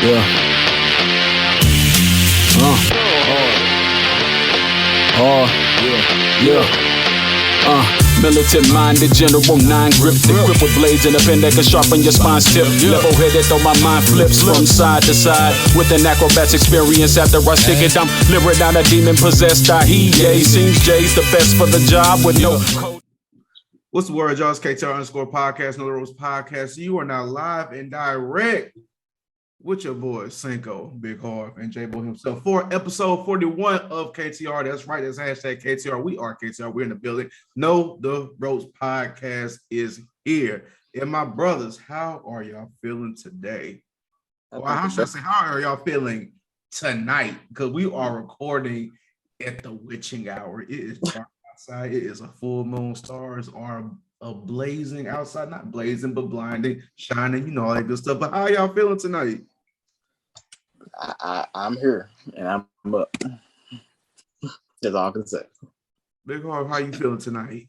Yeah. Hard. Yeah. Militant-minded general, nine grip, the grip with blades and a pen that can sharpen your spine's tip. Level-headed, though my mind flips from side to side with an acrobat's experience. After I stick it, I'm lyric down a demon-possessed Dahiye. Seems Jay's the best for the job with no code. What's the word, y'all? It's KTR_podcast, No Rules Podcast. You are now live and direct with your boy Cinko, Big Harv, and J-Bo himself for episode 41 of KTR. That's right. That's hashtag KTR. We are KTR. We're in the building. No, the Ropes Podcast is here. And my brothers, how are y'all feeling today? Or how should I say, how are y'all feeling tonight? Because we are recording at the witching hour. It is dark outside. It is a full moon. Stars are blazing outside. Not blazing, but blinding, shining. You know, all that good stuff. But how y'all feeling tonight? I'm here and I'm up. That's all I can say. Big Harv, how you feeling tonight?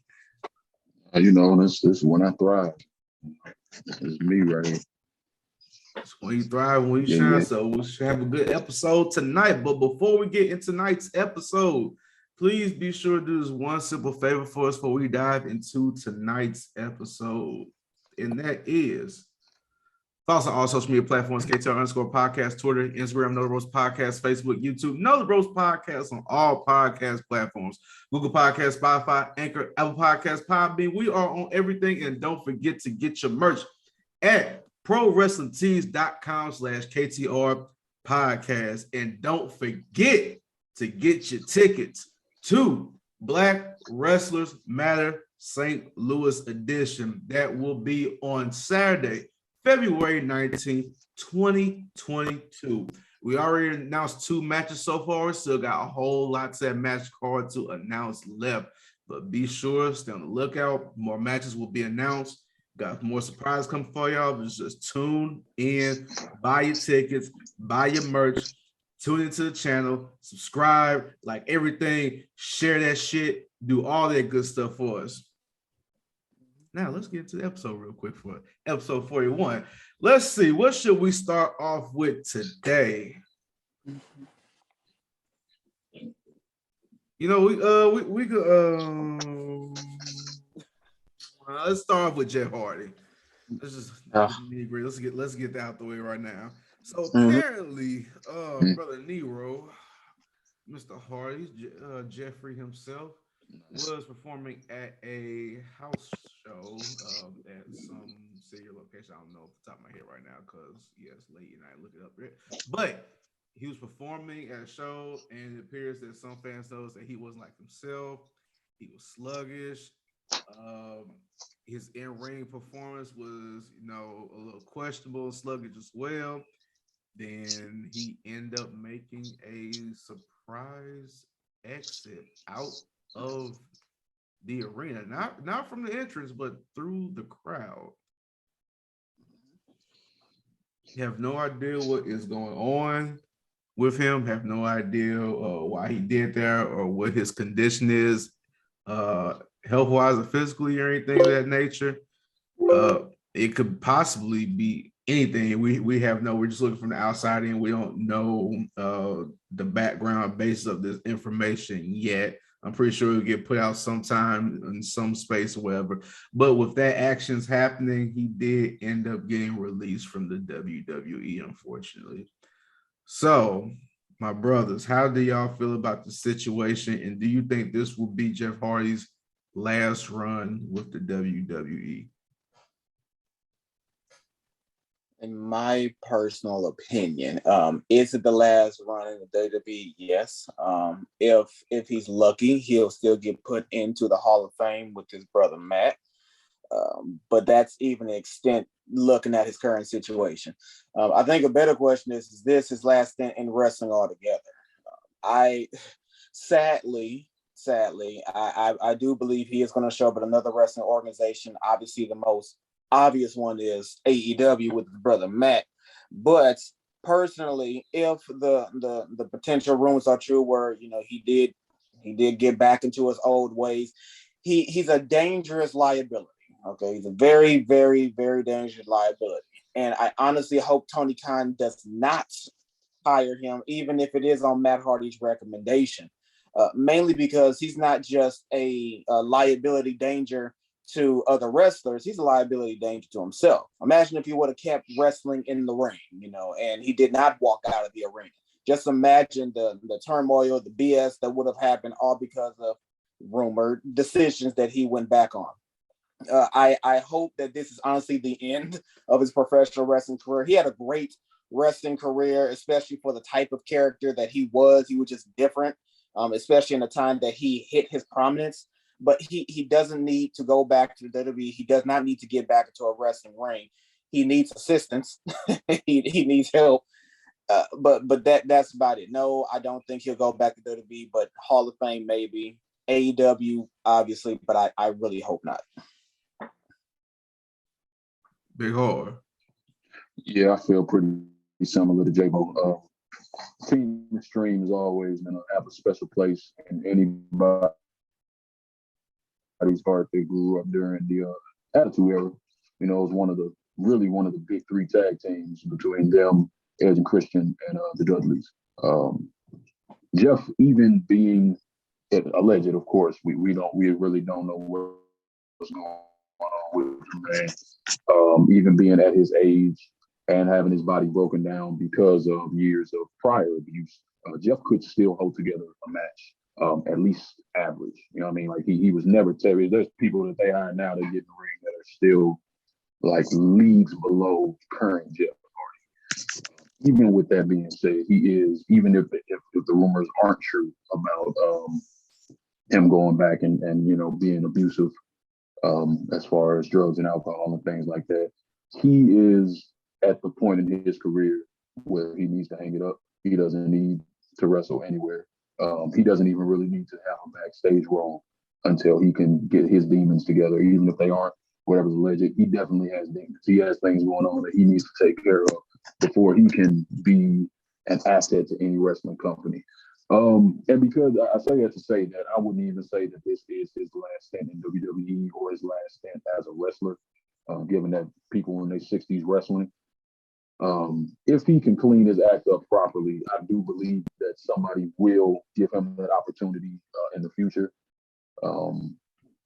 You know, this is when I thrive. It's me right here. It's when you thrive, when you shine. Yeah. So we should have a good episode tonight. But before we get into tonight's episode, please be sure to do this one simple favor for us before we dive into tonight's episode. And that is follow us on all social media platforms, KTR_podcast, Twitter, Instagram, No The Roast Podcast, Facebook, YouTube, No The Roast Podcast on all podcast platforms, Google Podcasts, Spotify, Anchor, Apple Podcasts, Podbean. We are on everything. And don't forget to get your merch at ProWrestlingTees.com/KTR Podcast. And don't forget to get your tickets to Black Wrestlers Matter St. Louis edition. That will be on Saturday, February 19th, 2022. We already announced 2 matches so far. We still got a whole lot of that match card to announce left. But be sure, stay on the lookout. More matches will be announced. Got more surprises coming for y'all. Just tune in, buy your tickets, buy your merch, tune into the channel, subscribe, like everything, share that shit, do all that good stuff for us. Now, let's get into the episode real quick for episode 41. Let's see, what should we start off with today? You know, we could let's start off with Jeff Hardy. Let's get that out the way right now. So apparently, Brother Nero, Mr. Hardy, Jeffrey himself, was performing at a house show at some city location. I don't know off the top of my head right now because it's late and I look it up there. But he was performing at a show, and it appears that some fans noticed that he wasn't like himself. He was sluggish. His in-ring performance was, a little questionable, sluggish as well. Then he ended up making a surprise exit out of the arena, not from the entrance, but through the crowd. You have no idea what is going on with him. Have no idea why he did that or what his condition is, health-wise or physically or anything of that nature. It could possibly be anything. We have we're just looking from the outside in. We don't know the background basis of this information yet. I'm pretty sure it'll get put out sometime in some space or whatever. But with that actions happening, he did end up getting released from the WWE, unfortunately. So, my brothers, how do y'all feel about the situation? And do you think this will be Jeff Hardy's last run with the WWE? In my personal opinion, is it the last run in the WWE? Yes. If he's lucky, he'll still get put into the Hall of Fame with his brother Matt. But that's even the extent looking at his current situation. I think a better question is this his last stint in wrestling altogether? Sadly, I do believe he is going to show up at another wrestling organization. Obviously, the most obvious one is AEW with his brother Matt. But personally, if the potential rumors are true, where he did get back into his old ways, he's a dangerous liability. Okay, he's a very, very, very dangerous liability. And I honestly hope Tony Khan does not hire him, even if it is on Matt Hardy's recommendation, mainly because he's not just a liability danger to other wrestlers, he's a liability danger to himself. Imagine if he would have kept wrestling in the ring, and he did not walk out of the arena. Just imagine the turmoil, the BS that would have happened, all because of rumored decisions that he went back on. I hope that this is honestly the end of his professional wrestling career. He had a great wrestling career, especially for the type of character that he was. He was just different, especially in the time that he hit his prominence. But he doesn't need to go back to the WWE. He does not need to get back into a wrestling ring. He needs assistance. he needs help. But that's about it. No, I don't think he'll go back to WWE, but Hall of Fame maybe. AEW, obviously, but I really hope not. Big Harv. Yeah, I feel pretty similar to J-Mo. Team Extreme has always going to have a special place in anybody's heart that grew up during the Attitude Era. It was one of the big three tag teams between them, Edge and Christian, and the Dudleys. Jeff, even being alleged, of course, we really don't know what's going on with him, man. Even being at his age and having his body broken down because of years of prior abuse, Jeff could still hold together a match, at least average. You know what I mean? Like he was never terrible. There's people that they hire now that get in the ring that are still like leagues below current Jeff Hardy. Even with that being said, he is, even if the rumors aren't true about him going back and being abusive as far as drugs and alcohol and things like that, he is at the point in his career where he needs to hang it up. He doesn't need to wrestle anywhere. He doesn't even really need to have a backstage role until he can get his demons together, even if they aren't whatever's alleged. He definitely has demons. He has things going on that he needs to take care of before he can be an asset to any wrestling company. And because I say that to say that I wouldn't even say that this is his last stint in WWE or his last stint as a wrestler, given that people in their 60s wrestling. If he can clean his act up properly, I do believe that somebody will give him that opportunity in the future.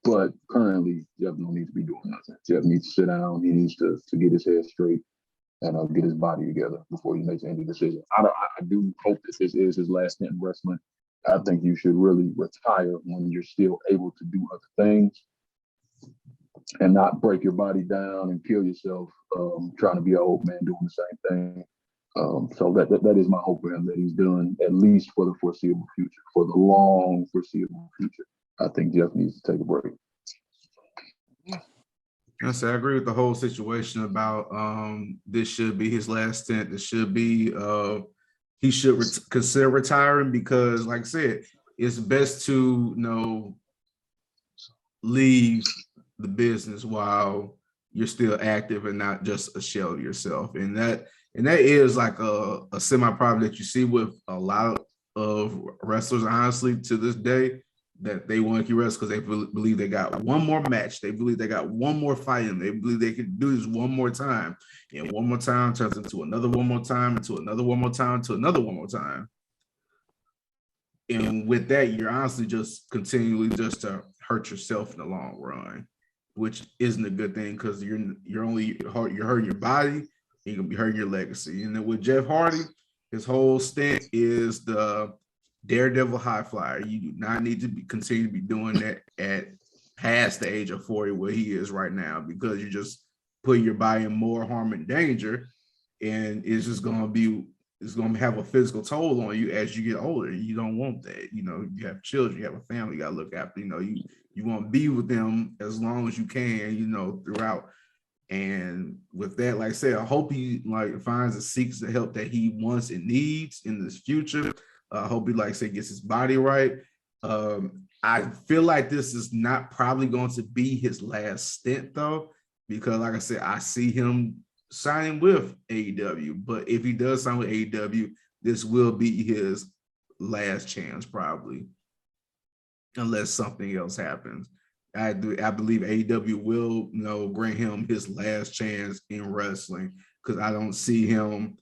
But currently, Jeff don't need to be doing nothing. Jeff needs to sit down. He needs to get his head straight and get his body together before he makes any decision. I do hope that this is his last stint in wrestling. I think you should really retire when you're still able to do other things and not break your body down and kill yourself trying to be an old man doing the same thing. So that is my hope for him, that he's done at least for the foreseeable future, for the long foreseeable future. I think Jeff needs to take a break. I agree with the whole situation about this should be his last stint. This should be he should consider retiring because, like I said, it's best to leave the business while you're still active and not just a shell of yourself. And that is like a semi-problem that you see with a lot of wrestlers, honestly, to this day, that they want to keep wrestling because they believe they got one more match. They believe they got one more fight and they believe they can do this one more time. And one more time turns into another one more time, into another one more time, to another one more time. And with that, you're honestly just continually just to hurt yourself in the long run, which isn't a good thing because you're hurting your body, you're gonna be hurting your legacy. And then with Jeff Hardy, his whole stint is the daredevil high flyer. You do not need to continue to be doing that at past the age of 40 where he is right now, because you're just putting your body in more harm and danger, and it's just going to have a physical toll on you as you get older. You don't want that. You have children, you have a family you got to look after. You want to be with them as long as you can, throughout. And with that, like I said, I hope he finds and seeks the help that he wants and needs in this future. I hope he, like I said, gets his body right. I feel like this is not probably going to be his last stint, though, because, like I said, I see him signing with AEW. But if he does sign with AEW, this will be his last chance, probably, unless something else happens. I believe AEW will, grant him his last chance in wrestling. because I don't see him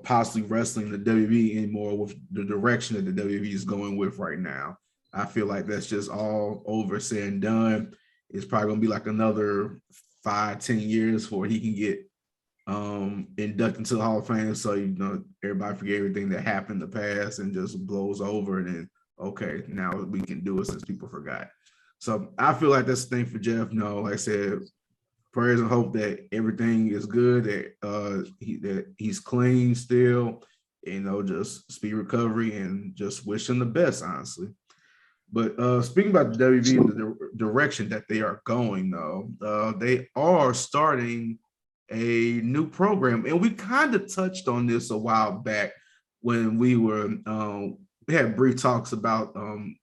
possibly wrestling the WWE anymore with the direction that the WWE is going with right now. I feel like that's just all over, said and done. It's probably gonna be like another 5-10 years before he can get inducted into the Hall of Fame. So everybody forget everything that happened in the past and just blows over, and then okay, now we can do it since people forgot. So I feel like that's the thing for Jeff. No, like I said, prayers and hope that everything is good, that he's clean still, just speed recovery, and just wish him the best, honestly. But speaking about the WWE and the direction that they are going, though, they are starting a new program, and we kind of touched on this a while back when we had brief talks about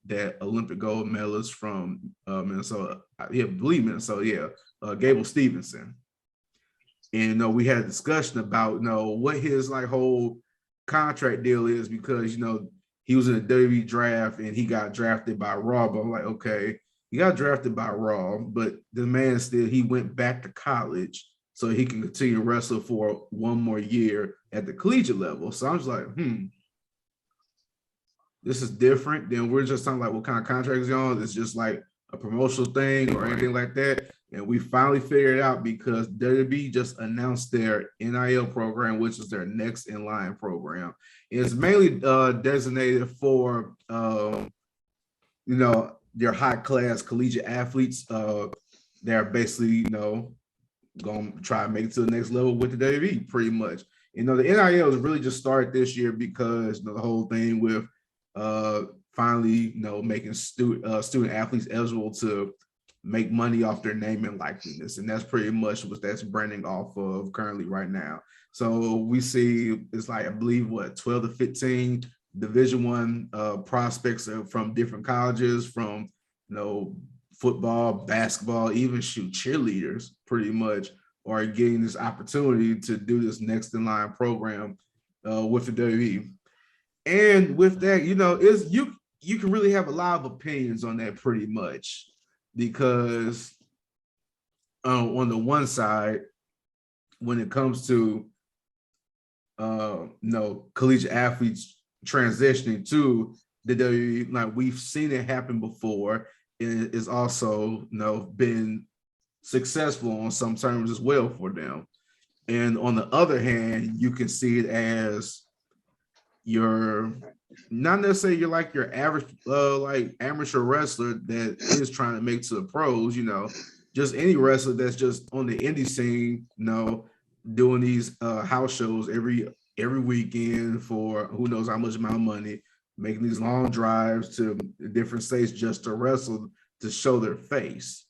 that Olympic gold medalist from Minnesota. Yeah, I believe Minnesota. Yeah, Gable Stevenson. And we had a discussion about what his whole contract deal is, because he was in the WWE draft and he got drafted by Raw. But I'm like, okay, he got drafted by Raw, but the man he went back to college so he can continue to wrestle for one more year at the collegiate level. So I'm just like, this is different. Then we're just talking like what kind of contract is on. It's just like a promotional thing or anything like that. And we finally figured it out because WWE just announced their NIL program, which is their next in line program. It's mainly designated for their high class collegiate athletes. They're basically going to try to make it to the next level with the WWE, pretty much. The NIL has really just started this year because the whole thing with finally making student athletes eligible to make money off their name and likeness, and that's pretty much what that's branding off of currently right now. So we see it's like I believe 12 to 15 Division I prospects from different colleges, from football, basketball, even cheerleaders, pretty much are getting this opportunity to do this next in line program with the WWE. And with that, is you can really have a lot of opinions on that, pretty much, because on the one side, when it comes to collegiate athletes transitioning to the WWE, like we've seen it happen before, and it's also been successful on some terms as well for them. And on the other hand, you can see it as you're not necessarily your average like amateur wrestler that is trying to make to the pros, just any wrestler that's just on the indie scene, doing these house shows every weekend for who knows how much amount of money, making these long drives to different states just to wrestle, to show their face.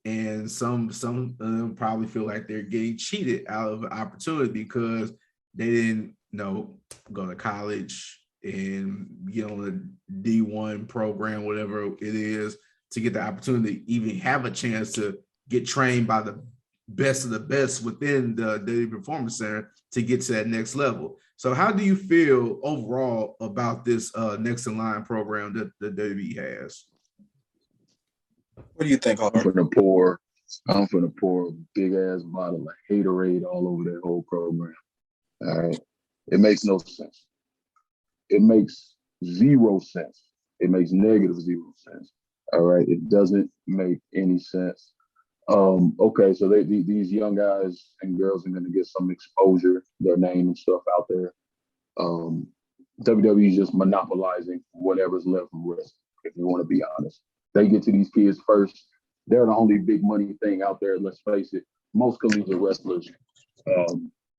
And some of them probably feel like they're getting cheated out of an opportunity because they didn't go to college and get on a D1 program, whatever it is, to get the opportunity to even have a chance to get trained by the best of the best within the WWE Performance Center to get to that next level. So how do you feel overall about this next in line program that the WWE has? What do you think, Harv? I'm finna pour a big ass bottle of haterade all over that whole program. All right. It makes no sense. It makes zero sense. It makes negative zero sense. All right. It doesn't make any sense. Okay, so these young guys and girls are going to get some exposure, their name and stuff out there. WWE is just monopolizing whatever's left of wrestling, if you want to be honest. They get to these kids first. They're the only big money thing out there. Let's face it. Most collegiate wrestlers,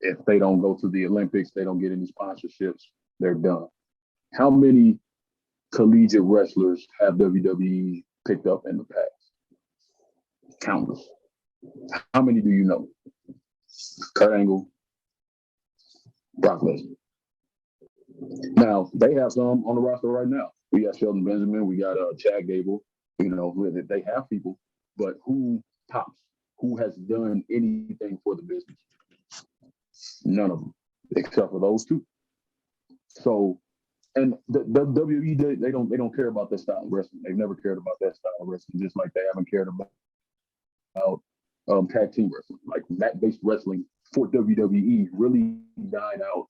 if they don't go to the Olympics, they don't get any sponsorships, they're done. How many collegiate wrestlers have WWE picked up in the past? Countless. How many do you know? Kurt Angle, Brock Lesnar. Now, they have some on the roster right now. We got Shelton Benjamin, we got Chad Gable. They have people, but who tops? Who has done anything for the business? None of them, except for those two. So, and the WWE, they don't care about that style of wrestling. They've never cared about that style of wrestling, just like they haven't cared about tag team wrestling. Like mat-based wrestling for WWE really died out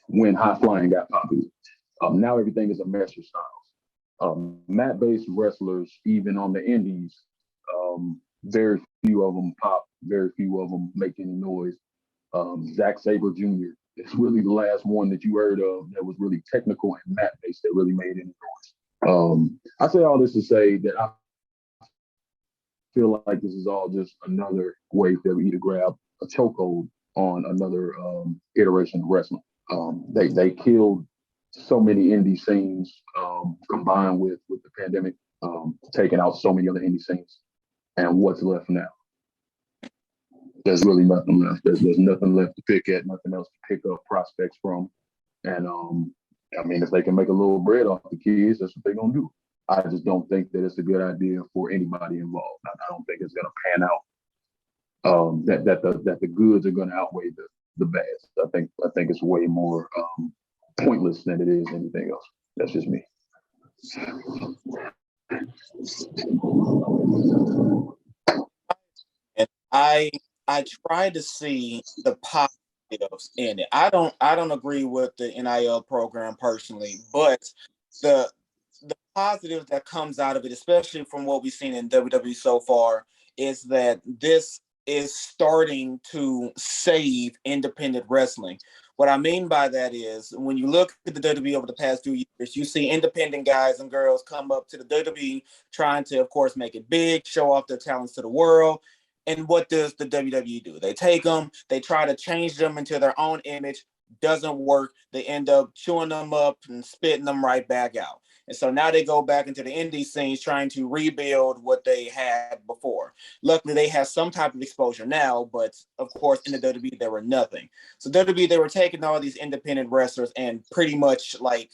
when high flying got popular. Now everything is a messer style. Mat-based wrestlers, even on the indies, very few of them pop, very few of them make any noise. Zack Sabre Jr. is really the last one that you heard of that was really technical and mat-based that really made any noise. I say all this to say that I feel like this is all just another way for WWE to grab a chokehold on another iteration of wrestling. They killed so many indie scenes combined with the pandemic, taking out so many other indie scenes. And what's left now? There's really nothing left. There's nothing left to pick at, nothing else to pick up prospects from. And I mean, if they can make a little bread off the kids, that's what they're gonna do. I just don't think that it's a good idea for anybody involved. I don't think it's gonna pan out. That the goods are gonna outweigh the bads. I think it's way more pointless than it is anything else. That's just me. And I try to see the positives in it. I don't agree with the NIL program personally, but the positive that comes out of it, especially from what we've seen in WWE so far, is that this is starting to save independent wrestling. What I mean by that is when you look at the WWE over the past 2 years, you see independent guys and girls come up to the WWE trying to, of course, make it big, show off their talents to the world. And what does the WWE do? They take them, they try to change them into their own image. Doesn't work. They end up chewing them up and spitting them right back out. And so now they go back into the indie scenes trying to rebuild what they had before. Luckily, they have some type of exposure now, but of course, in the WWE, there were nothing. So WWE, they were taking all these independent wrestlers and pretty much like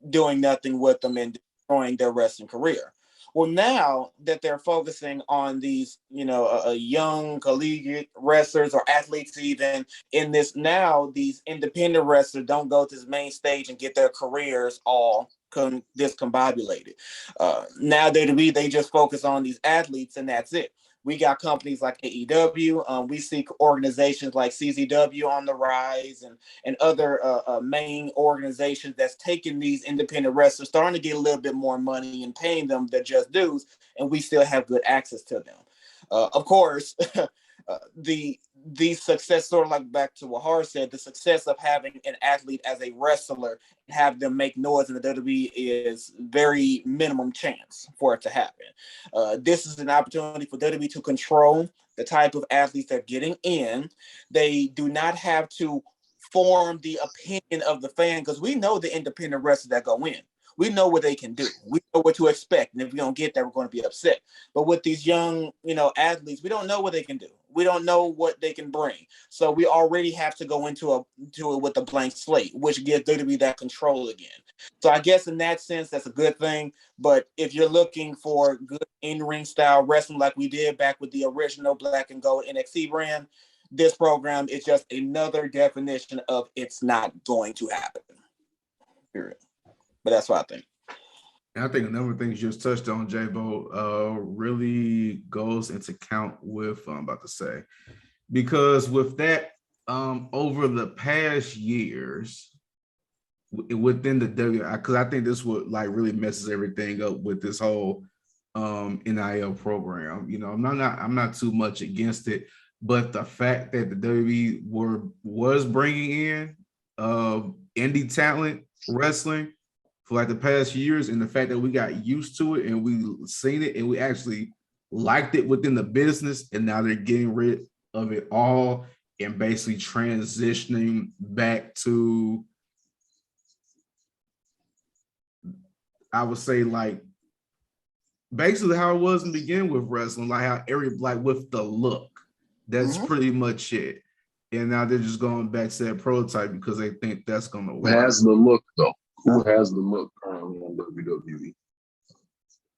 doing nothing with them and destroying their wrestling career. Well, now that they're focusing on these, young collegiate wrestlers or athletes, even in this now, these independent wrestlers don't go to this main stage and get their careers all discombobulated. Now they just focus on these athletes and that's it. We got companies like AEW. We see organizations like CZW on the rise and other main organizations that's taking these independent wrestlers, starting to get a little bit more money and paying them their just dues, and we still have good access to them. Of course, the success, sort of like back to what Harv said, the success of having an athlete as a wrestler and have them make noise in the WWE is very minimum chance for it to happen. This is an opportunity for WWE to control the type of athletes they're getting in. They do not have to form the opinion of the fan because we know the independent wrestlers that go in. We know what they can do. We know what to expect. And if we don't get that, we're going to be upset. But with these young, athletes, we don't know what they can do. We don't know what they can bring. So we already have to go into it with a blank slate, which gives WWE that control again. So I guess in that sense, that's a good thing. But if you're looking for good in-ring style wrestling like we did back with the original Black and Gold NXT brand, this program is just another definition of it's not going to happen. Period. But that's what I think. And I think a number of things you just touched on, J-Bo, really goes into count with what I'm about to say. Because with that, over the past years, within the W, because I think this would like really messes everything up with this whole NIL program. I'm not too much against it, but the fact that the WWE was bringing in indie talent wrestling for like the past years, and the fact that we got used to it and we seen it and we actually liked it within the business, and now they're getting rid of it all and basically transitioning back to, I would say, like basically how it was in the beginning with wrestling, like how with the look. That's pretty much it. And now they're just going back to that prototype because they think that's gonna work. Who has the look though? Who has the look currently on WWE?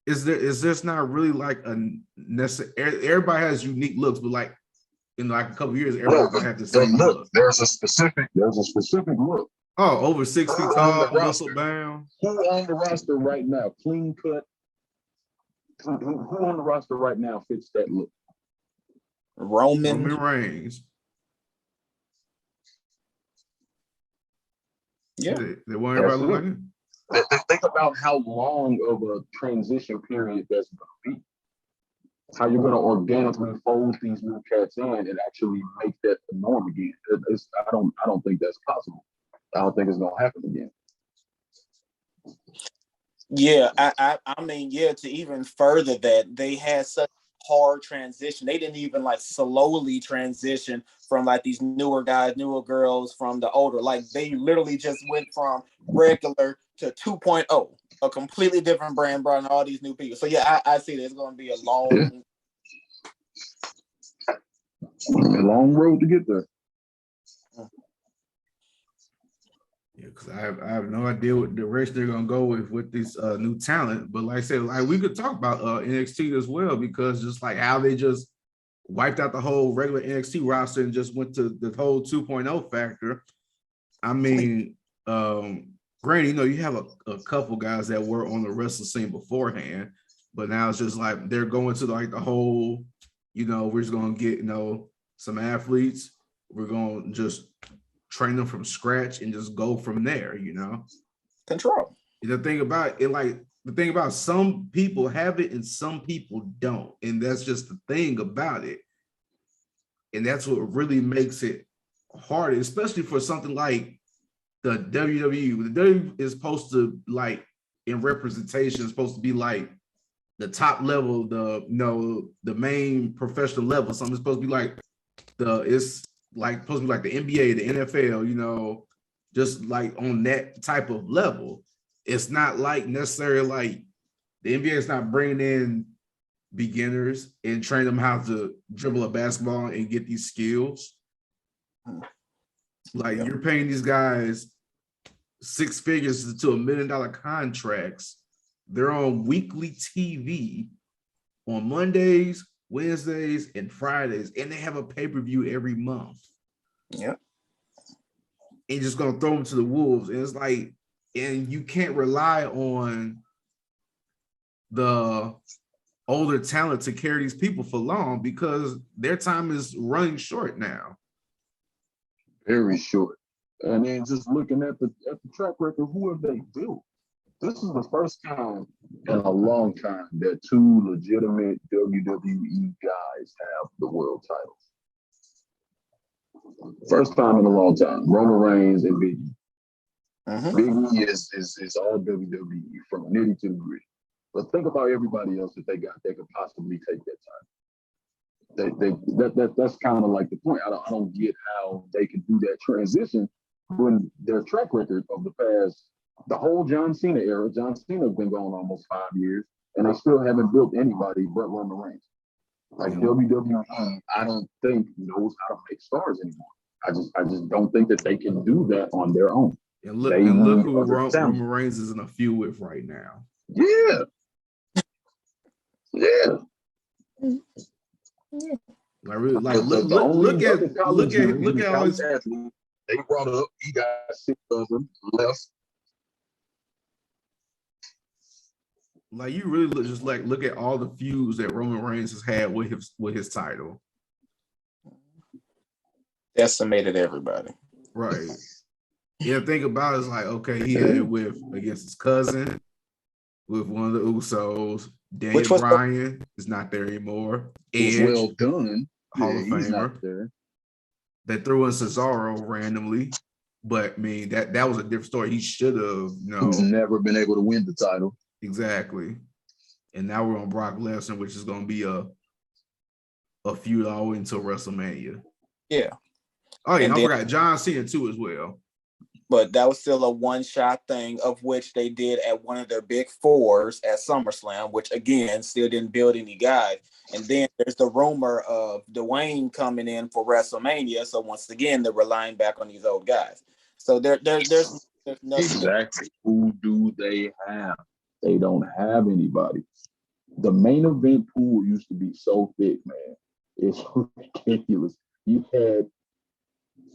Is there's not really like a necessary? Everybody has unique looks, but like in like a couple of years, everybody's gonna have the same look. There's a specific look. Oh, over 6 feet tall, muscle bound. Who on the roster right now, clean cut? Who on the roster right now fits that look? Roman Reigns. Yeah. They want everybody to look like it. Think about how long of a transition period that's going to be. How you're going to organically fold these new cats in and actually make that the norm again. I don't think that's possible. I don't think it's going to happen again. Yeah, I mean, yeah, to even further that, they had such hard transition. They didn't even like slowly transition from like these newer guys, newer girls from the older. Like they literally just went from regular to 2.0, a completely different brand, brought in all these new people. So yeah, I see that it's going to be a long, long road to get there. Yeah, because I have no idea what direction they're gonna go with this new talent. But like I said, like we could talk about NXT as well, because just like how they just wiped out the whole regular NXT roster and just went to the whole 2.0 factor. I mean, granted, you know, you have a couple guys that were on the wrestling scene beforehand, but now it's just like they're going to like the whole, you know, we're just gonna get, you know, some athletes, we're gonna just train them from scratch and just go from there, you know. control. The thing about it, like the thing about some people have it and some people don't, and that's just the thing about it. And that's what really makes it hard, especially for something like the WWE. The WWE is supposed to, like, in representation, supposed to be like the top level, the, you know, the main professional level. Something supposed to be like it's like supposed to be like the NBA, the NFL, you know, just like on that type of level. It's not like necessarily like the NBA is not bringing in beginners and train them how to dribble a basketball and get these skills. Like you're paying these guys six figures to $1 million contracts. They're on weekly TV on Mondays, Wednesdays, and Fridays, and they have a pay-per-view every month. Yeah. And just gonna throw them to the wolves. And it's like, and you can't rely on the older talent to carry these people for long because their time is running short now. Very short. And then just looking at the track record, who have they built? This is the first time in a long time that two legitimate WWE guys have the world titles. First time in a long time. Roman Reigns and Big E. Big E is all WWE from nitty to the gritty. But think about everybody else that they got that could possibly take that time. That's kind of like the point. I don't get how they can do that transition when their track record of the past, the whole John Cena era. John Cena's been going almost 5 years, and they still haven't built anybody but Roman Reigns. Like WWE, I don't think knows how to make stars anymore. I just don't think that they can do that on their own. And look who Roman Reigns is in a feud with right now. Yeah. Like look at all his athletes they brought up. He got 6 of them left. Like you really look at all the feuds that Roman Reigns has had with his title. Decimated everybody. Right. Yeah, think about it, it's like, okay, he had it against his cousin, with one of the Usos. Daniel Bryan is not there anymore. Edge, well done. Hall of Famer. They threw in Cesaro randomly, but I mean that was a different story. He should have, He's never been able to win the title. Exactly. And now we're on Brock Lesnar, which is going to be a feud all the way until WrestleMania. Yeah. Oh yeah, I forgot John Cena too as well. But that was still a one-shot thing, of which they did at one of their big fours at SummerSlam, which again still didn't build any guys. And then there's the rumor of Dwayne coming in for WrestleMania. So once again, they're relying back on these old guys. So there's nothing. Exactly. Who do they have? They don't have anybody. The main event pool used to be so thick, man. It's ridiculous. You had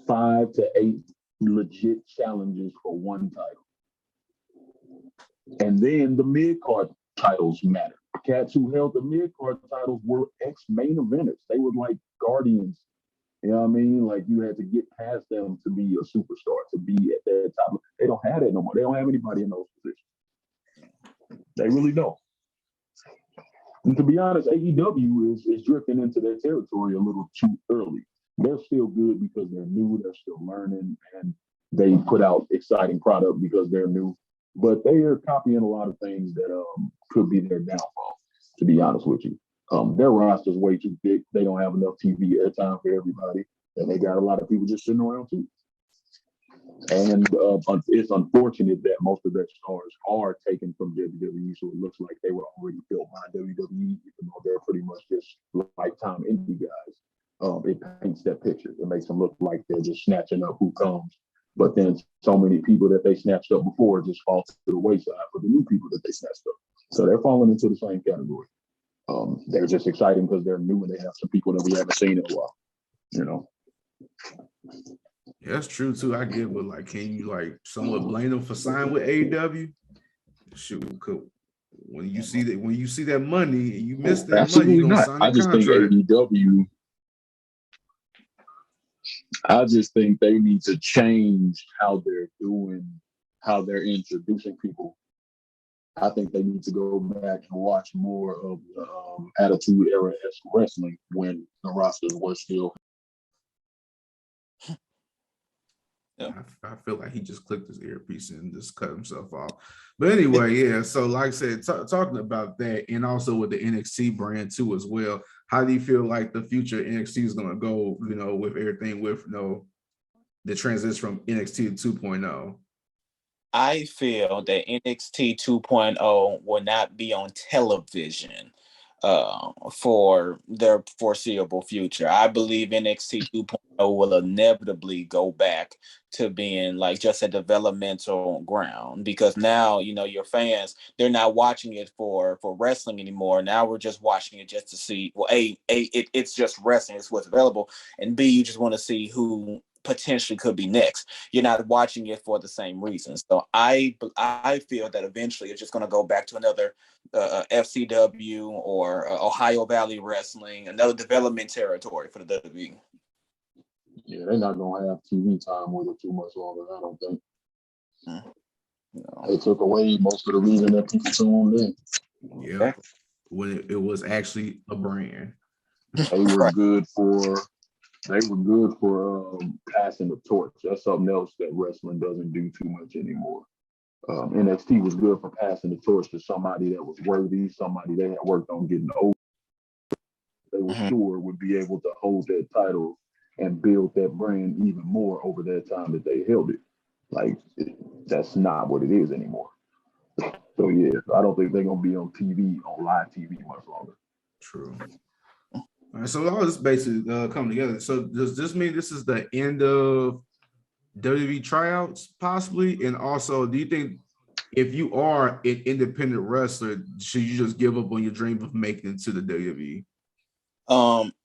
5 to 8 legit challenges for one title. And then the mid-card titles matter. Cats who held the mid-card titles were ex-main eventers. They were like guardians. You know what I mean? Like you had to get past them to be a superstar, to be at that top. don't have that no more. They don't have anybody in those positions. They really don't. And to be honest, AEW is drifting into their territory a little too early. They're still good because they're new, they're still learning, and they put out exciting product because they're new. But they are copying a lot of things that could be their downfall, to be honest with you. Their roster's way too big. They don't have enough TV airtime for everybody. And they got a lot of people just sitting around too. And it's unfortunate that most of their stars are taken from WWE, so it looks like they were already built by WWE, even though they're pretty much just lifetime indie guys. It paints that picture. It makes them look like they're just snatching up who comes. But then so many people that they snatched up before just fall to the wayside for the new people that they snatched up. So they're falling into the same category. They're just exciting because they're new and they have some people that we haven't seen in a while, you know. Yeah, that's true too. I get, but like, can you like somewhat blame them for signing with AEW? Shoot, when you see that money and you miss that Absolutely money, you're gonna not. sign I a just contract. think AEW. I just think they need to change how they're introducing people. I think they need to go back and watch more of the Attitude Era wrestling when the rosters were still. I feel like he just clicked his earpiece and just cut himself off. But anyway, yeah. So like I said, talking about that, and also with the NXT brand too as well. How do you feel like the future NXT is going to go? You know, with everything with the transition from NXT to 2.0. I feel that NXT 2.0 will not be on television for their foreseeable future. I believe NXT 2.0 will inevitably go back to being like just a developmental ground, because now, your fans, they're not watching it for wrestling anymore. Now we're just watching it just to see, well, it's just wrestling, it's what's available, and B, you just want to see who potentially could be next. You're not watching it for the same reasons. So I feel that eventually it's just going to go back to another FCW or Ohio Valley Wrestling, another development territory for the WWE. Yeah, they're not going to have TV time with it too much longer, I don't think. No. They took away most of the reason that people tuned in. Yeah, when it was actually a brand. They were good for passing the torch. That's something else that wrestling doesn't do too much anymore. NXT was good for passing the torch to somebody that was worthy, somebody they had worked on getting old. They were sure would be able to hold that title and build that brand even more over that time that they held it. Like, that's not what it is anymore. So yeah, I don't think they're gonna be on TV, on live TV much longer. True. All right, so all this basically come together. So does this mean this is the end of WWE tryouts, possibly? And also, do you think if you are an independent wrestler, should you just give up on your dream of making it to the WWE?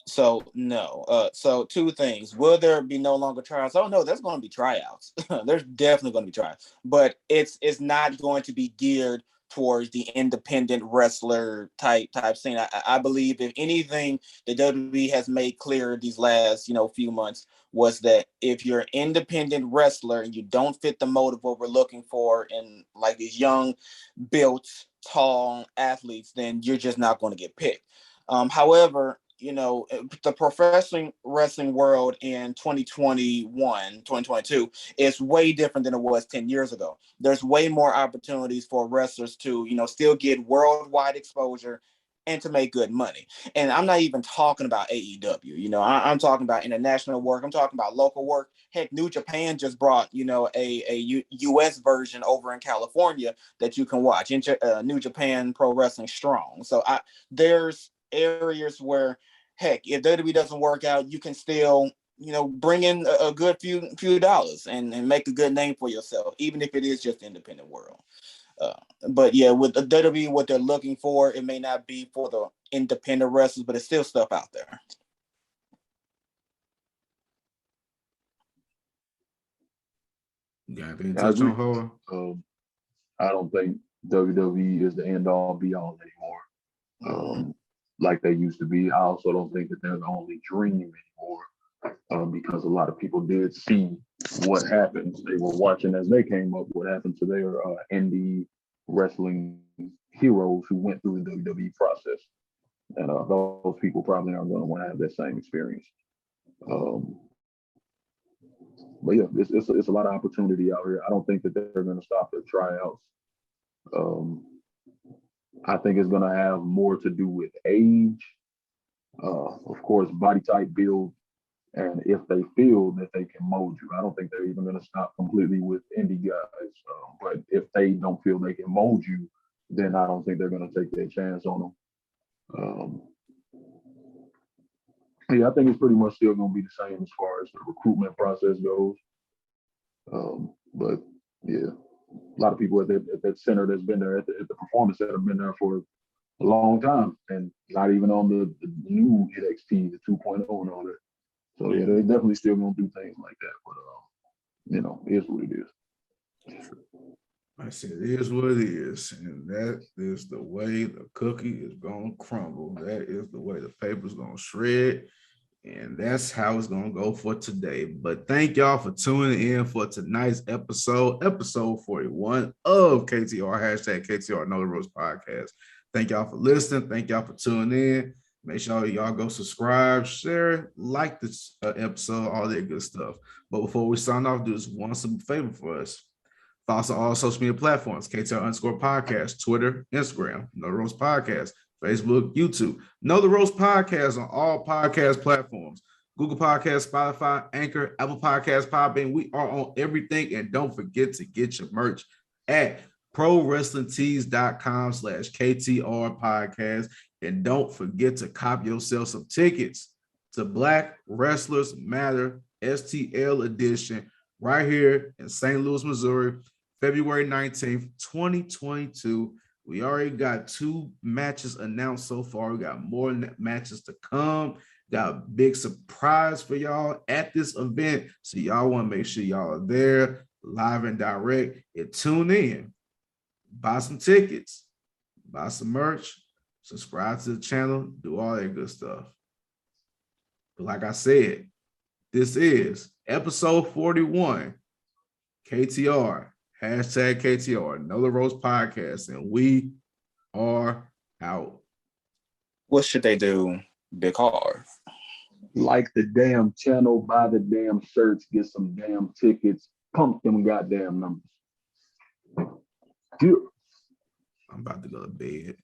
So no. So two things. Will there be no longer tryouts? Oh no, there's going to be tryouts. There's definitely going to be tryouts, but it's not going to be geared towards the independent wrestler type scene. I believe, if anything, the WWE has made clear these last few months was that if you're an independent wrestler and you don't fit the mold of what we're looking for in like these young, built, tall athletes, then you're just not going to get picked. However, the professional wrestling world in 2022 is way different than it was 10 years ago. There's way more opportunities for wrestlers to, still get worldwide exposure and to make good money. And I'm not even talking about AEW. I'm talking about international work. I'm talking about local work. Heck, New Japan just brought, a US version over in California that you can watch. New Japan Pro Wrestling Strong. So there's areas where, heck, if WWE doesn't work out, you can still, bring in a good few dollars and make a good name for yourself, even if it is just independent world. But yeah, with the WWE, what they're looking for, it may not be for the independent wrestlers, but it's still stuff out there. Yeah, they touch on Harv. I don't think WWE is the end all be all anymore. Like they used to be. I also don't think that they're the only dream anymore, because a lot of people did see what happened. They were watching as they came up what happened to their indie wrestling heroes who went through the WWE process. And those people probably aren't going to want to have that same experience. But yeah, it's a lot of opportunity out here. I don't think that they're going to stop their tryouts. I think it's going to have more to do with age, of course, body type, build, and if they feel that they can mold you. I don't think they're even going to stop completely with indie guys. But if they don't feel they can mold you, then I don't think they're going to take that chance on them. Yeah, I think it's pretty much still going to be the same as far as the recruitment process goes. But yeah, a lot of people at that center that's been there, at the performance center, have been there for a long time, and not even on the new NXT, the 2.0 and all that. So yeah, they're definitely still going to do things like that. But it is what it is. I said, it is what it is, and that is the way the cookie is going to crumble. That is the way the paper's going to shred, and that's how it's going to go for today. But thank y'all for tuning in for tonight's episode 41 of KTR, hashtag KTR Know the Ropes podcast. Thank y'all for listening. Thank y'all for tuning in. Make sure y'all go subscribe, share, like this episode, all that good stuff. But before we sign off, do this one simple favor for us. Follow us on all social media platforms, KTR_podcast, Twitter, Instagram, Know the Ropes Podcast, Facebook, YouTube. Know the Ropes Podcast on all podcast platforms. Google Podcasts, Spotify, Anchor, Apple Podcasts, Podbean. We are on everything. And don't forget to get your merch at ProWrestlingTees.com/KTR Podcast. And don't forget to cop yourself some tickets to Black Wrestlers Matter STL edition right here in St. Louis, Missouri, February 19th, 2022. We already got 2 matches announced so far. We got more matches to come. Got a big surprise for y'all at this event. So y'all want to make sure y'all are there live and direct, and tune in. Buy some tickets, buy some merch, subscribe to the channel, do all that good stuff. But like I said, this is episode 41, KTR, hashtag KTR, Know the Ropes Podcast, and we are out. What should they do, Big Harv? Like the damn channel, buy the damn shirts, get some damn tickets, pump them goddamn numbers. Yeah. I'm about to go to bed.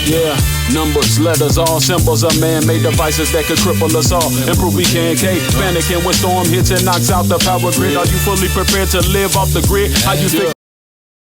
Yeah, numbers, letters, all symbols of man-made devices that could cripple us all. Improve we can, panicking when storm hits and knocks out the power grid. Are you fully prepared to live off the grid? How you think?